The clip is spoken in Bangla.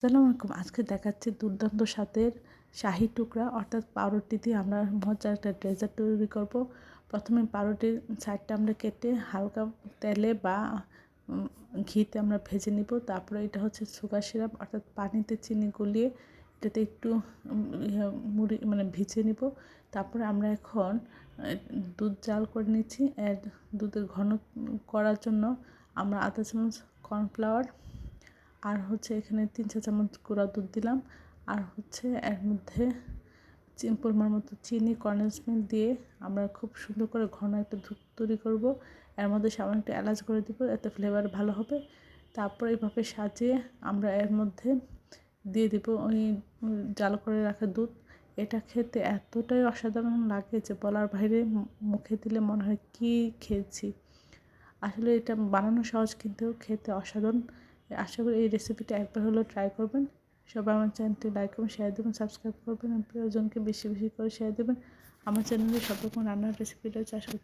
আসসালামু আলাইকুম। আজকে দেখাচ্ছি দুর্দান্ত স্বাদের শাহি টুকরা অর্থাৎ পাউরুটি দিয়ে আমরা মজার একটা ডেজার্ট তৈরি করব। প্রথমে পাউরুটির সাইডটা আমরা কেটে হালকা তেলে বা ঘিতে আমরা ভেজে নিব। তারপরে এটা হচ্ছে সুগার সিরাপ অর্থাৎ পানিতে চিনি গলিয়ে এটাতে একটু মুড়ি মানে ভিজিয়ে নিব। তারপরে আমরা এখন দুধ জাল করে নিচ্ছি। দুধের ঘন করার জন্য আমরা আধা চামচ কর্নফ্লাওয়ার আর হচ্ছে এখানে 3 চা চামচ গুঁড়া দুধ দিলাম। আর হচ্ছে এর মধ্যে পরিমাণ মতো চিনি কনডেন্স মিল্ক দিয়ে আমরা খুব সুন্দর করে ঘন একটা দুধ তৈরি করব। এর মধ্যে সামান্য একটু এলাচ করে দিব, এতে ফ্লেভার ভালো হবে। তারপর এইভাবে সাজিয়ে আমরা এর মধ্যে দিয়ে দিব ওই জাল করে রাখা দুধ। এটা খেতে এতটাই অসাধারণ লাগে যে বলার বাইরে, মুখে দিলে মনে হয় কী খেয়েছি। আসলে এটা বানানো সহজ কিন্তু খেতে অসাধারণ। আশা করি এই রেসিপিটা একবার হলেও ট্রাই করবেন। সবাই আমার চ্যানেলটি লাইক এবং শেয়ার দেবেন, সাবস্ক্রাইব করবেন এবং প্রিয়জনকে বেশি বেশি করে শেয়ার দেবেন। আমার চ্যানেলে সব রকম রান্নার রেসিপিটা চাষ